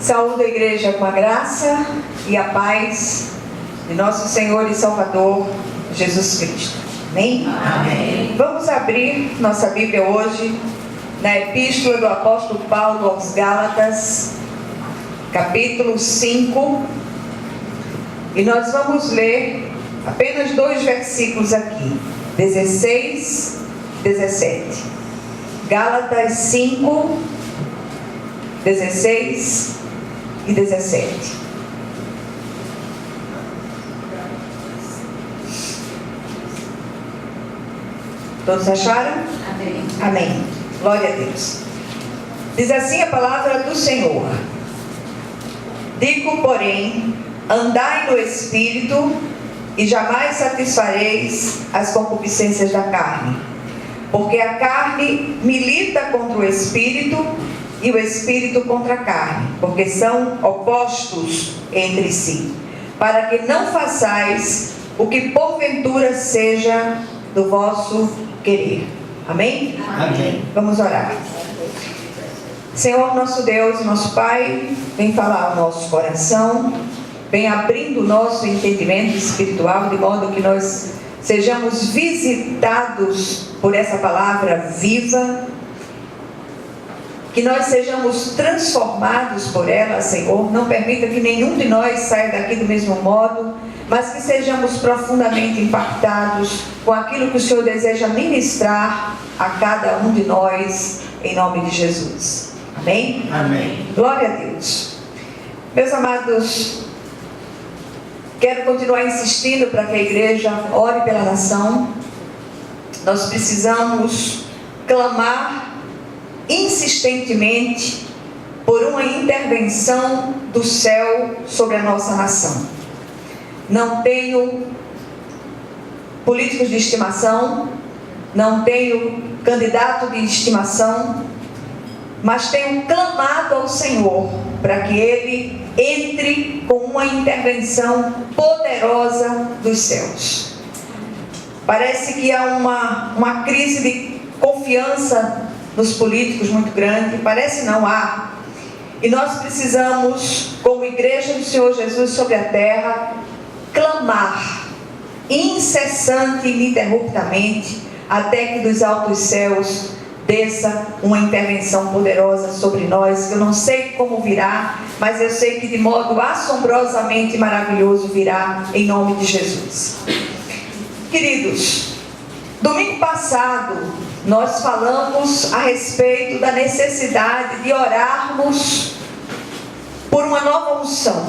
Saúdo a igreja com a graça e a paz de nosso Senhor e Salvador Jesus Cristo. Amém? Amém. Vamos abrir nossa Bíblia hoje na Epístola do Apóstolo Paulo aos Gálatas, capítulo 5, e nós vamos ler apenas 2 versículos aqui, 16, 17. Gálatas 5, 16 e 17. Todos acharam? Amém. Amém. Glória a Deus. Diz assim a palavra do Senhor: digo, porém, andai no Espírito, e jamais satisfareis as concupiscências da carne. Porque a carne milita contra o Espírito, e o Espírito contra a carne, porque são opostos entre si, para que não façais o que porventura seja do vosso querer. Amém? Amém. Vamos orar. Senhor, nosso Deus, nosso Pai, vem falar ao nosso coração, vem abrindo o nosso entendimento espiritual, de modo que nós sejamos visitados por essa palavra viva, que nós sejamos transformados por ela, Senhor. Não permita que nenhum de nós saia daqui do mesmo modo, mas que sejamos profundamente impactados com aquilo que o Senhor deseja ministrar a cada um de nós, em nome de Jesus. Amém? Amém. Glória a Deus. Meus amados, quero continuar insistindo para que a igreja ore pela nação. Nós precisamos clamar insistentemente por uma intervenção do céu sobre a nossa nação. Não tenho políticos de estimação, não tenho candidato de estimação, mas tenho clamado ao Senhor para que Ele entre com uma intervenção poderosa dos céus. Parece que há uma crise de confiança nos políticos muito grande, parece não há. E nós precisamos, como igreja do Senhor Jesus sobre a terra, clamar incessante e ininterruptamente até que dos altos céus desça uma intervenção poderosa sobre nós. Eu não sei como virá, mas eu sei que de modo assombrosamente maravilhoso virá, em nome de Jesus. Queridos, domingo passado nós falamos a respeito da necessidade de orarmos por uma nova unção.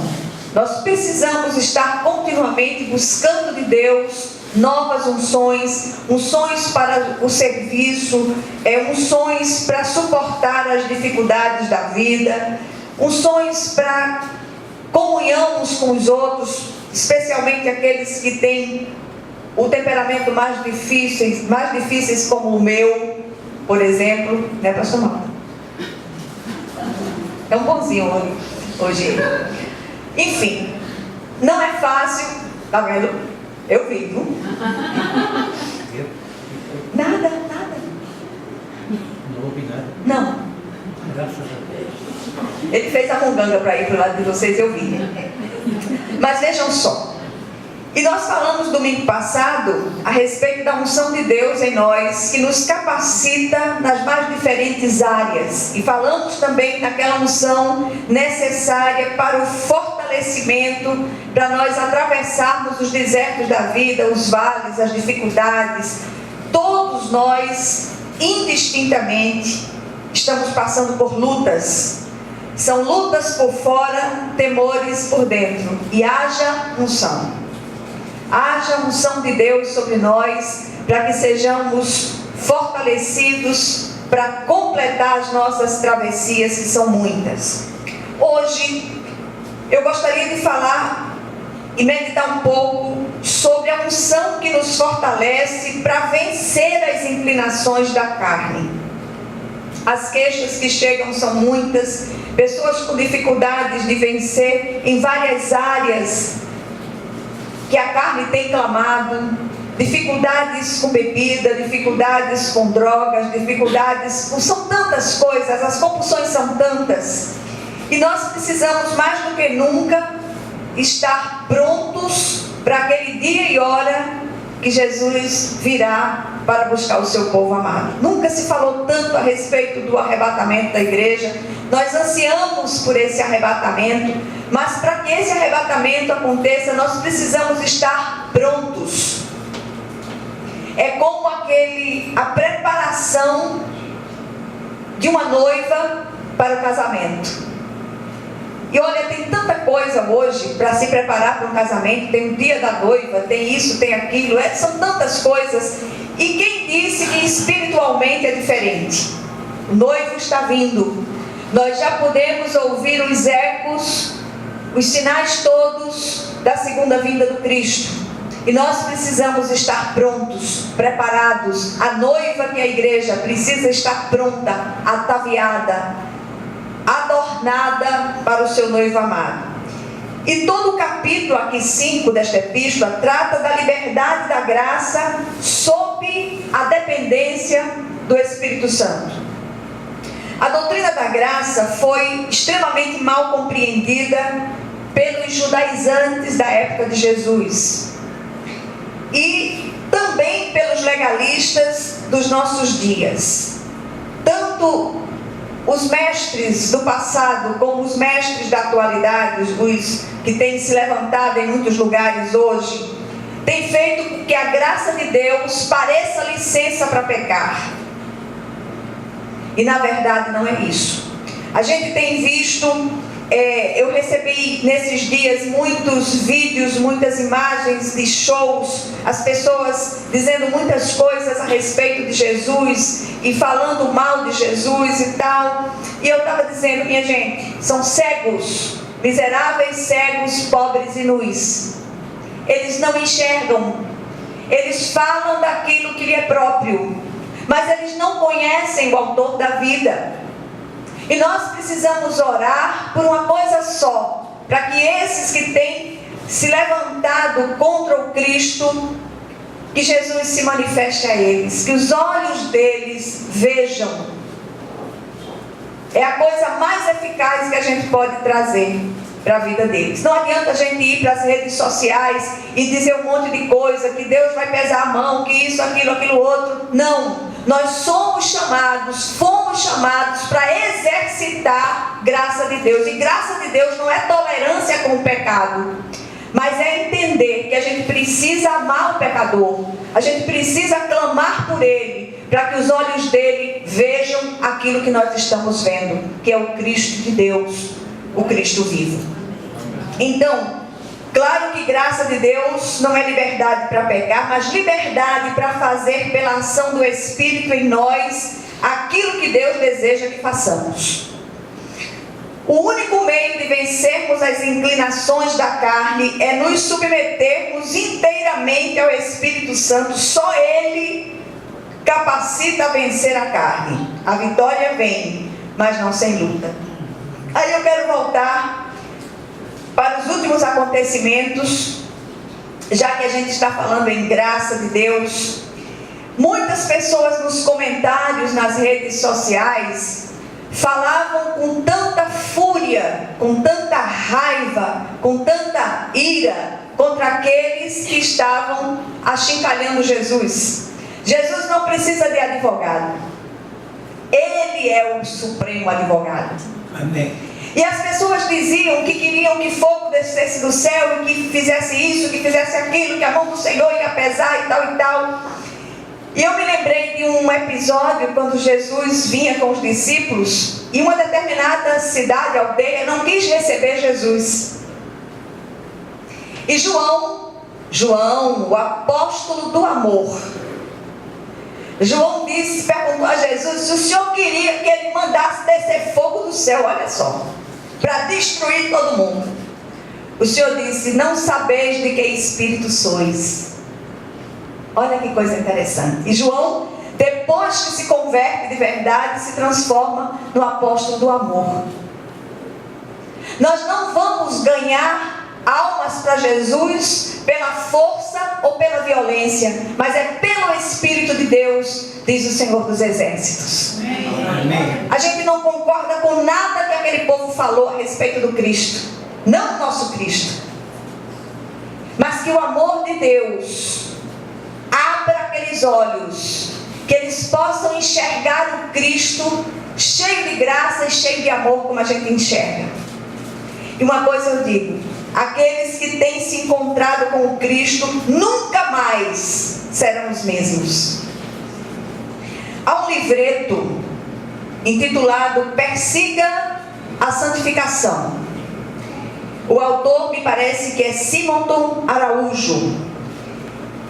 Nós precisamos estar continuamente buscando de Deus novas unções, unções para o serviço, unções para suportar as dificuldades da vida, unções para comunhão uns com os outros, especialmente aqueles que têm o temperamento mais difíceis como o meu, por exemplo, né, pastor Mauro? É um bonzinho hoje. Enfim, não é fácil, tá vendo? Eu vi, viu? Nada. Não ouvi nada. Não. Graças a Deus. Ele fez a munganga para ir para o lado de vocês, eu vi. Mas vejam só. E nós falamos domingo passado a respeito da unção de Deus em nós, que nos capacita nas mais diferentes áreas. E falamos também daquela unção necessária para o fortalecimento, para nós atravessarmos os desertos da vida, os vales, as dificuldades. Todos nós, indistintamente, estamos passando por lutas. São lutas por fora, temores por dentro. E haja unção. Haja a unção de Deus sobre nós, para que sejamos fortalecidos para completar as nossas travessias, que são muitas. Hoje, eu gostaria de falar e meditar um pouco sobre a unção que nos fortalece para vencer as inclinações da carne. As queixas que chegam são muitas, pessoas com dificuldades de vencer em várias áreas que a carne tem clamado, dificuldades com bebida, dificuldades com drogas, são tantas coisas, as compulsões são tantas. E nós precisamos mais do que nunca estar prontos para aquele dia e hora que Jesus virá para buscar o seu povo amado. Nunca se falou tanto a respeito do arrebatamento da igreja. Nós ansiamos por esse arrebatamento, mas para que esse arrebatamento aconteça, nós precisamos estar prontos. É como a preparação de uma noiva para o casamento. E olha, tem tanta coisa hoje para se preparar para um casamento. Tem o dia da noiva, tem isso, tem aquilo, são tantas coisas. E quem disse que espiritualmente é diferente? O noivo está vindo. Nós já podemos ouvir os ecos, os sinais todos da segunda vinda do Cristo. E nós precisamos estar prontos, preparados. A noiva que é a igreja precisa estar pronta, ataviada, adornada para o seu noivo amado. E todo o capítulo aqui 5 desta epístola trata da liberdade da graça sob a dependência do Espírito Santo. A doutrina da graça foi extremamente mal compreendida pelos judaizantes da época de Jesus e também pelos legalistas dos nossos dias. Tanto os mestres do passado, como os mestres da atualidade, os que têm se levantado em muitos lugares hoje, têm feito com que a graça de Deus pareça licença para pecar. E na verdade não é isso. A gente tem visto, eu recebi nesses dias muitos vídeos, muitas imagens de shows, as pessoas dizendo muitas coisas a respeito de Jesus e falando mal de Jesus e tal. E eu estava dizendo, minha gente, são cegos, miseráveis, cegos, pobres e nus. Eles não enxergam, eles falam daquilo que lhe é próprio, mas eles não conhecem o autor da vida. E nós precisamos orar por uma coisa só, para que esses que têm se levantado contra o Cristo, que Jesus se manifeste a eles, que os olhos deles vejam. É a coisa mais eficaz que a gente pode trazer para a vida deles. Não adianta a gente ir para as redes sociais e dizer um monte de coisa, que Deus vai pesar a mão, que isso, aquilo outro. Não, nós fomos chamados para exercitar graça de Deus. E graça de Deus não é tolerância com o pecado, mas é entender que a gente precisa amar o pecador, a gente precisa clamar por ele, para que os olhos dele vejam aquilo que nós estamos vendo, que é o Cristo de Deus, o Cristo vivo. Então, claro que graça de Deus não é liberdade para pecar, mas liberdade para fazer pela ação do Espírito em nós aquilo que Deus deseja que façamos. O único meio de vencermos as inclinações da carne é nos submetermos inteiramente ao Espírito Santo. Só Ele capacita a vencer a carne. A vitória vem, mas não sem luta. Aí eu quero voltar para os últimos acontecimentos, já que a gente está falando em graça de Deus. Muitas pessoas nos comentários nas redes sociais falavam com tanta fúria, com tanta raiva, com tanta ira contra aqueles que estavam achincalhando Jesus. Jesus não precisa de advogado. Ele é o supremo advogado. Amém. E as pessoas diziam que queriam que fogo descesse do céu e que fizesse isso, que fizesse aquilo, que a mão do Senhor ia pesar e tal e tal. E eu me lembrei de um episódio quando Jesus vinha com os discípulos e uma determinada cidade, aldeia, não quis receber Jesus. E João, o apóstolo do amor, João perguntou a Jesus se o Senhor queria que ele mandasse descer fogo do céu, olha só, para destruir todo mundo. O Senhor disse: não sabeis de que espírito sois. Olha que coisa interessante. E João, depois que se converte de verdade, se transforma no apóstolo do amor. Nós não vamos ganhar almas para Jesus pela força ou pela violência, mas é pelo Espírito de Deus, diz o Senhor dos Exércitos. Amém. A gente não concorda com nada que aquele povo falou a respeito do Cristo, não o nosso Cristo, mas que o amor de Deus abra aqueles olhos, que eles possam enxergar o Cristo cheio de graça e cheio de amor, como a gente enxerga. E uma coisa eu digo: aqueles que têm se encontrado com o Cristo nunca mais serão os mesmos. Há um livreto intitulado Persiga a Santificação. O autor me parece que é Simonton Araújo,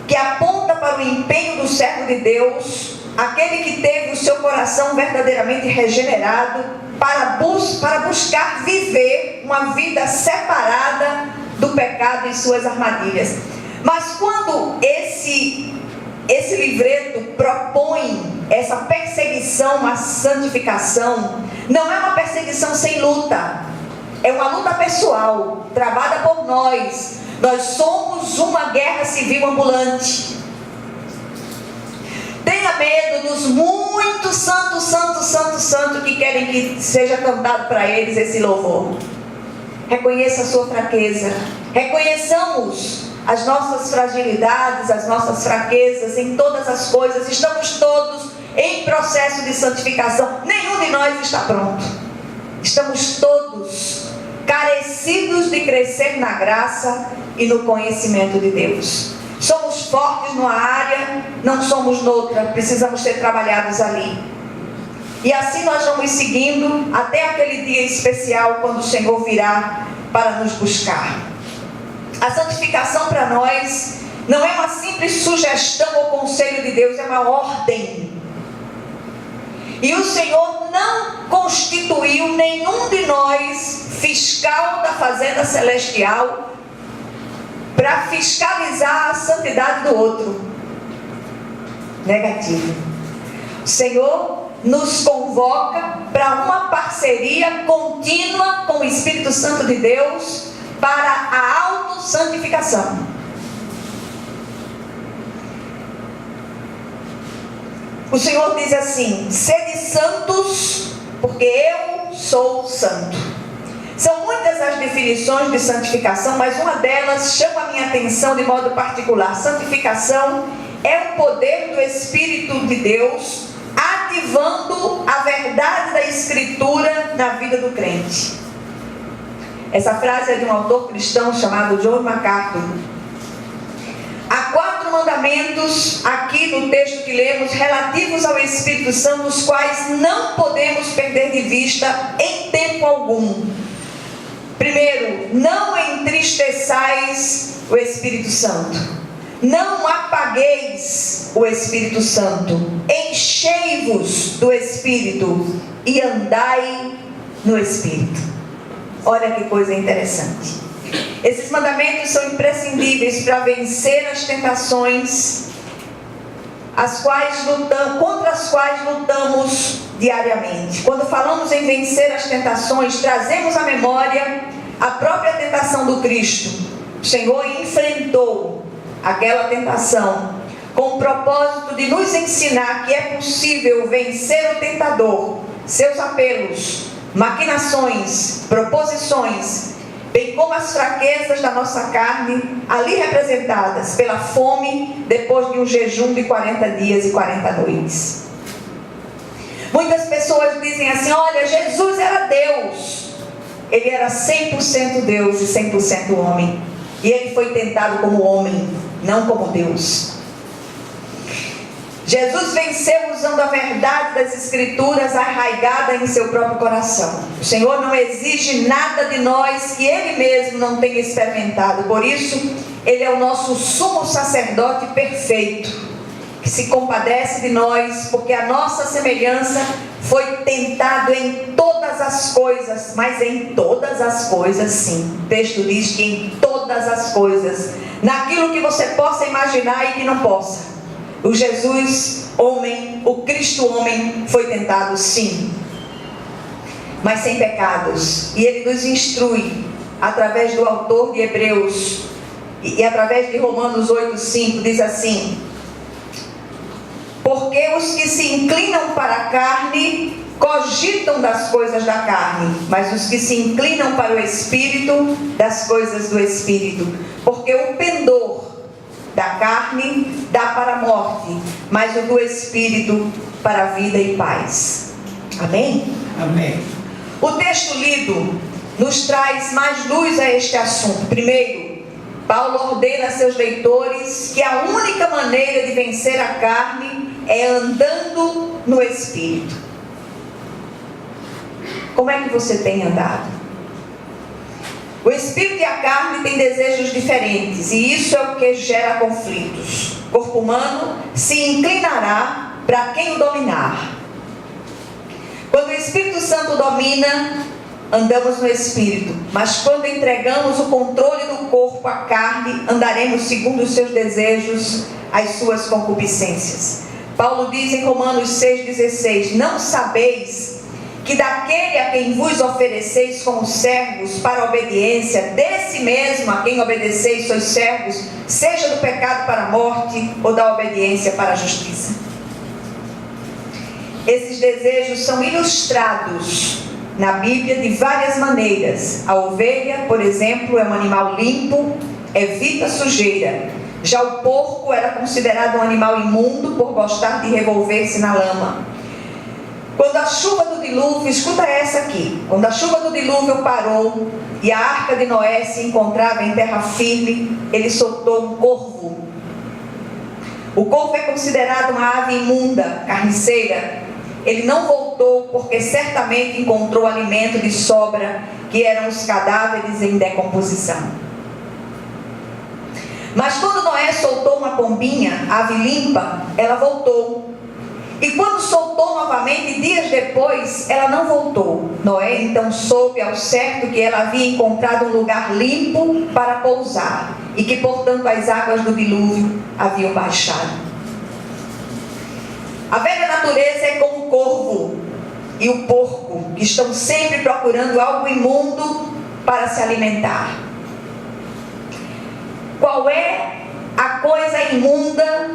que aponta para o empenho do servo de Deus, aquele que teve o seu coração verdadeiramente regenerado, para buscar viver uma vida separada do pecado e suas armadilhas. Mas quando esse livreto propõe essa perseguição à santificação, não é uma perseguição sem luta, é uma luta pessoal, travada por nós. Nós somos uma guerra civil ambulante. Tenha medo dos muitos santos que querem que seja cantado para eles esse louvor. Reconheça a sua fraqueza. Reconheçamos as nossas fragilidades, as nossas fraquezas em todas as coisas. Estamos todos em processo de santificação. Nenhum de nós está pronto. Estamos todos carecidos de crescer na graça e no conhecimento de Deus. Somos fortes numa área, não somos noutra, precisamos ser trabalhados ali. E assim nós vamos seguindo até aquele dia especial, quando o Senhor virá para nos buscar. A santificação para nós não é uma simples sugestão ou conselho de Deus, é uma ordem. E o Senhor não constituiu nenhum de nós fiscal da fazenda celestial para fiscalizar a santidade do outro. Negativo. O Senhor nos convoca para uma parceria contínua com o Espírito Santo de Deus para a autossantificação. O Senhor diz assim: sede santos, porque eu sou santo. São muitas as definições de santificação, mas uma delas chama a minha atenção de modo particular. Santificação é o poder do Espírito de Deus ativando a verdade da Escritura na vida do crente. Essa frase é de um autor cristão chamado John MacArthur. Há 4 mandamentos aqui no texto que lemos relativos ao Espírito Santo, os quais não podemos perder de vista em tempo algum. Primeiro, não entristeçais o Espírito Santo. Não apagueis o Espírito Santo. Enchei-vos do Espírito e andai no Espírito. Olha que coisa interessante. Esses mandamentos são imprescindíveis para vencer as tentações contra as quais lutamos diariamente. Quando falamos em vencer as tentações, trazemos à memória a própria tentação do Cristo. O Senhor enfrentou aquela tentação com o propósito de nos ensinar que é possível vencer o tentador, seus apelos, maquinações, proposições, bem como as fraquezas da nossa carne, ali representadas pela fome depois de um jejum de 40 dias e 40 noites. Muitas pessoas dizem assim: olha, Jesus era Deus. Ele era 100% Deus e 100% homem. E ele foi tentado como homem, não como Deus. Jesus venceu usando a verdade das Escrituras arraigada em seu próprio coração. O Senhor não exige nada de nós que Ele mesmo não tenha experimentado. Por isso, Ele é o nosso sumo sacerdote perfeito, que se compadece de nós, porque a nossa semelhança foi tentado em todas as coisas, mas em todas as coisas sim. O texto diz que em todas as coisas, naquilo que você possa imaginar e que não possa. O Jesus homem, o Cristo homem, foi tentado sim, mas sem pecados. E ele nos instrui, através do autor de Hebreus, e através de Romanos 8,5, diz assim: porque os que se inclinam para a carne cogitam das coisas da carne, mas os que se inclinam para o Espírito, das coisas do Espírito. Porque o pendor da carne dá para a morte, mas o do Espírito para a vida e paz. Amém? Amém. O texto lido nos traz mais luz a este assunto. Primeiro, Paulo ordena a seus leitores que a única maneira de vencer a carne é andando no Espírito. Como é que você tem andado? O Espírito e a carne têm desejos diferentes, e isso é o que gera conflitos. O corpo humano se inclinará para quem o dominar. Quando o Espírito Santo domina, andamos no Espírito, mas quando entregamos o controle do corpo à carne, andaremos segundo os seus desejos, as suas concupiscências. Paulo diz em Romanos 6,16: não sabeis que daquele a quem vos ofereceis como servos para a obediência, desse mesmo a quem obedeceis sois servos, seja do pecado para a morte ou da obediência para a justiça. Esses desejos são ilustrados na Bíblia de várias maneiras. A ovelha, por exemplo, é um animal limpo, evita sujeira. Já o porco era considerado um animal imundo por gostar de revolver-se na lama. Quando a chuva do dilúvio, escuta essa aqui, quando a chuva do dilúvio parou e a arca de Noé se encontrava em terra firme, ele soltou um corvo. O corvo é considerado uma ave imunda, carniceira. Ele não voltou porque certamente encontrou alimento de sobra, que eram os cadáveres em decomposição. Mas quando Noé soltou uma pombinha, ave limpa, ela voltou. E quando soltou novamente, dias depois, ela não voltou. Noé então soube ao certo que ela havia encontrado um lugar limpo para pousar, e que portanto as águas do dilúvio haviam baixado. A velha natureza é como o corvo e o porco, que estão sempre procurando algo imundo para se alimentar. Qual é a coisa imunda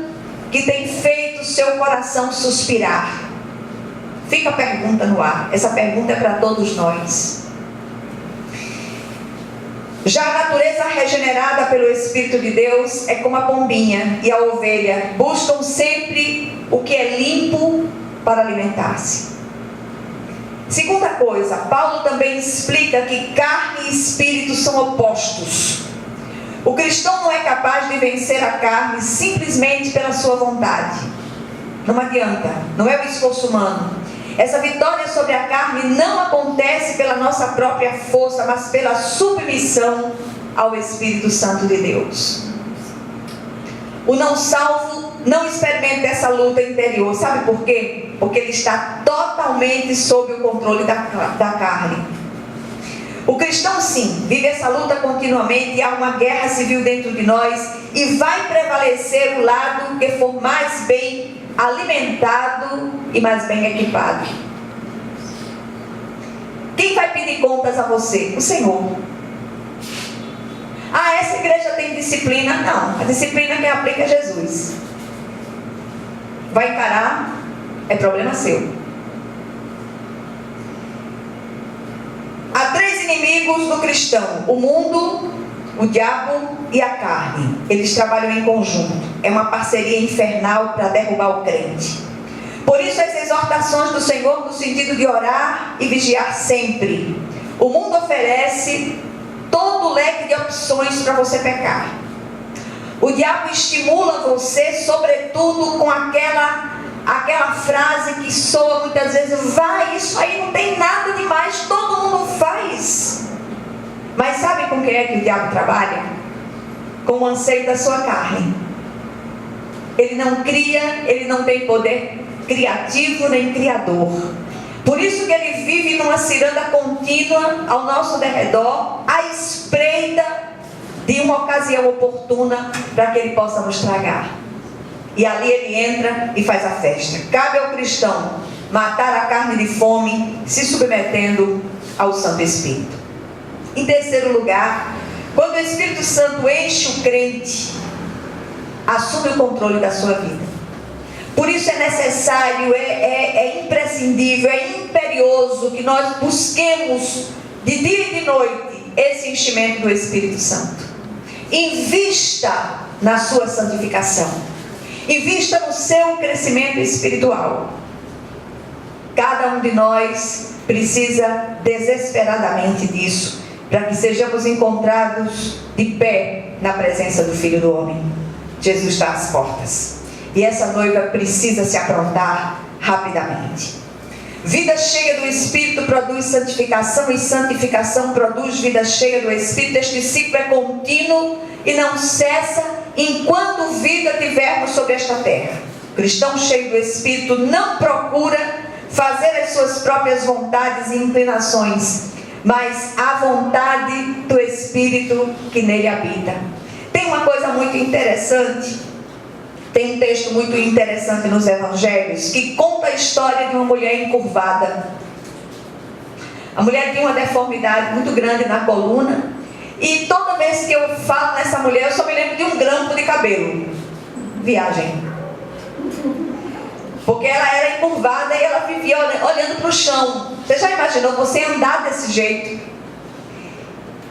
que tem feito o seu coração suspirar? Fica a pergunta no ar. Essa pergunta é para todos nós. Já a natureza regenerada pelo Espírito de Deus é como a pombinha e a ovelha, buscam sempre o que é limpo para alimentar-se. Segunda coisa, Paulo também explica que carne e espírito são opostos. O cristão não é capaz de vencer a carne simplesmente pela sua vontade. Não adianta, não é o esforço humano. Essa vitória sobre a carne não acontece pela nossa própria força, mas pela submissão ao Espírito Santo de Deus. O não salvo não experimenta essa luta interior. Sabe por quê? Porque ele está totalmente sob o controle da carne. O cristão sim, vive essa luta continuamente, e há uma guerra civil dentro de nós, e vai prevalecer o lado que for mais bem alimentado e mais bem equipado. Quem vai pedir contas a você? O Senhor. Ah, essa igreja tem disciplina? Não, a disciplina quem aplica é Jesus. Vai encarar? É problema seu. Há três inimigos do cristão: o mundo, o diabo e a carne. Eles trabalham em conjunto. É uma parceria infernal para derrubar o crente. Por isso as exortações do Senhor no sentido de orar e vigiar sempre. O mundo oferece todo o leque de opções para você pecar. O diabo estimula você, sobretudo com aquela frase que soa muitas vezes: vai, isso aí não tem nada demais, todo mundo faz. Mas sabe com quem é que o diabo trabalha? Com o anseio da sua carne. Ele não cria, ele não tem poder criativo nem criador. Por isso que ele vive numa ciranda contínua ao nosso derredor, à espreita de uma ocasião oportuna para que ele possa nos tragar. E ali ele entra e faz a festa. Cabe ao cristão matar a carne de fome, se submetendo ao Santo Espírito. Em terceiro lugar, quando o Espírito Santo enche o crente, assume o controle da sua vida. Por isso é necessário, é imprescindível, é imperioso que nós busquemos de dia e de noite esse enchimento do Espírito Santo. Invista na sua santificação. Invista no seu crescimento espiritual. Cada um de nós precisa desesperadamente disso, para que sejamos encontrados de pé na presença do Filho do Homem. Jesus está às portas. E essa noiva precisa se aprontar rapidamente. Vida cheia do Espírito produz santificação, e santificação produz vida cheia do Espírito. Este ciclo é contínuo e não cessa enquanto vida tivermos sobre esta terra. O cristão cheio do Espírito não procura fazer as suas próprias vontades e inclinações, mas a vontade do Espírito que nele habita. Tem uma coisa muito interessante. Tem um texto muito interessante nos Evangelhos que conta a história de uma mulher encurvada. A mulher tinha uma deformidade muito grande na coluna, e toda vez que eu falo nessa mulher, eu só me lembro de um grampo de cabelo. Viagem. Porque ela era encurvada e ela vivia olhando para o chão. Você já imaginou você andar desse jeito?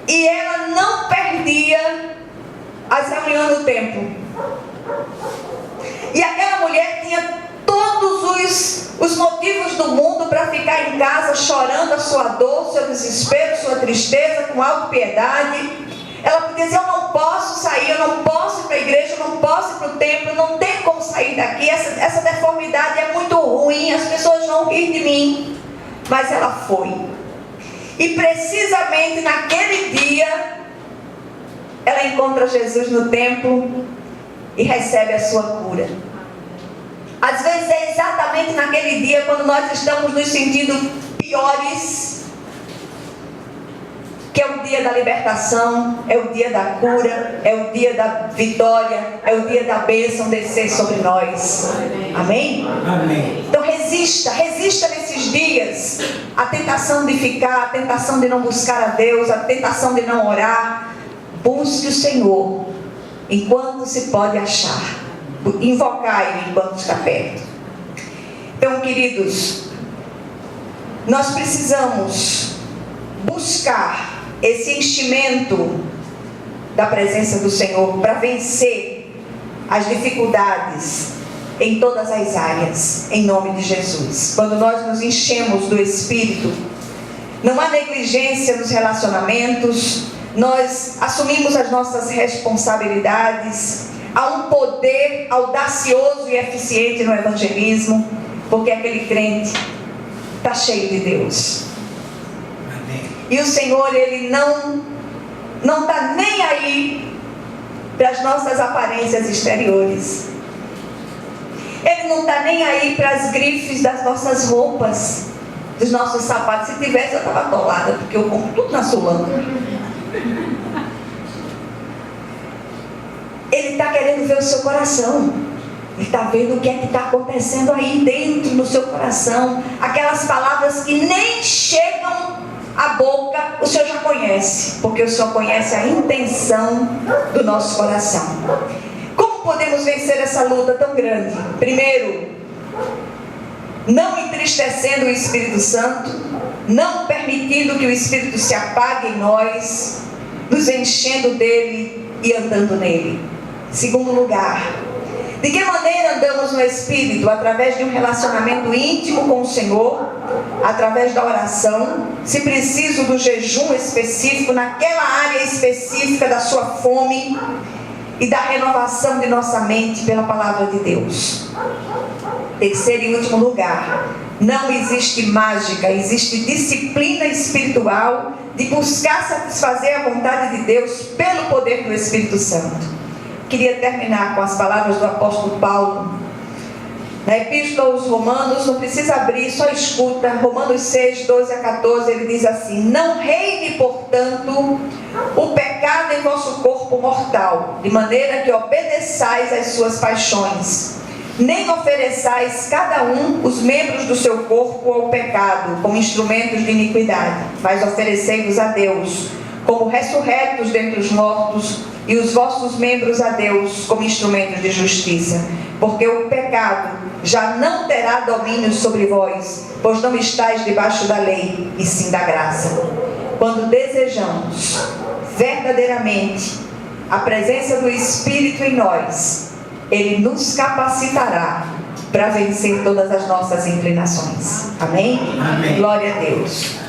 E ela não perdia as reuniões do templo. E aquela mulher tinha todos os motivos do mundo para ficar em casa chorando a sua dor, seu desespero, sua tristeza, com autopiedade. Ela podia dizer: eu não posso sair, eu não posso ir para a igreja, eu não posso ir para o templo, não tem como sair daqui, essa deformidade é muito ruim, as pessoas vão rir de mim. Mas ela foi. E precisamente naquele dia, ela encontra Jesus no templo e recebe a sua cura. Às vezes é exatamente naquele dia, quando nós estamos nos sentindo piores, que é o dia da libertação, é o dia da cura, é o dia da vitória, é o dia da bênção descer sobre nós. Amém? Amém. Então resista nesses dias a tentação de ficar, a tentação de não buscar a Deus, a tentação de não orar. Busque o Senhor enquanto se pode achar. Invocai-o enquanto está perto. Então, queridos, nós precisamos buscar esse enchimento da presença do Senhor para vencer as dificuldades em todas as áreas, em nome de Jesus. Quando nós nos enchemos do Espírito, não há negligência nos relacionamentos, nós assumimos as nossas responsabilidades, há um poder audacioso e eficiente no evangelismo, porque aquele crente está cheio de Deus. Amém. E o Senhor, Ele não está nem aí para as nossas aparências exteriores. Ele não está nem aí para as grifes das nossas roupas, dos nossos sapatos. Se tivesse, eu estava atolada, porque eu compro tudo na Sulanca. Ele está querendo ver o seu coração. Ele está vendo o que é que está acontecendo aí dentro no seu coração. Aquelas palavras que nem chegam à boca, o Senhor já conhece, porque o Senhor conhece a intenção do nosso coração. Como podemos vencer essa luta tão grande? Primeiro, não entristecendo o Espírito Santo, não permitindo que o Espírito se apague em nós, nos enchendo dele e andando nele. Segundo lugar, de que maneira andamos no Espírito? Através de um relacionamento íntimo com o Senhor, através da oração, se preciso do jejum específico, naquela área específica da sua fome, e da renovação de nossa mente pela palavra de Deus. Terceiro e último lugar, não existe mágica, existe disciplina espiritual de buscar satisfazer a vontade de Deus pelo poder do Espírito Santo. Queria terminar com as palavras do apóstolo Paulo. Na Epístola aos Romanos, não precisa abrir, só escuta. Romanos 6, 12 a 14, ele diz assim: não reine, portanto, o pecado em vosso corpo mortal, de maneira que obedeçais às suas paixões. Nem ofereçais cada um os membros do seu corpo ao pecado, como instrumentos de iniquidade, mas oferecei-vos a Deus, como ressurretos dentre os mortos, e os vossos membros a Deus, como instrumentos de justiça. Porque o pecado já não terá domínio sobre vós, pois não estáis debaixo da lei, e sim da graça. Quando desejamos verdadeiramente a presença do Espírito em nós, Ele nos capacitará para vencer todas as nossas inclinações. Amém? Amém. Glória a Deus.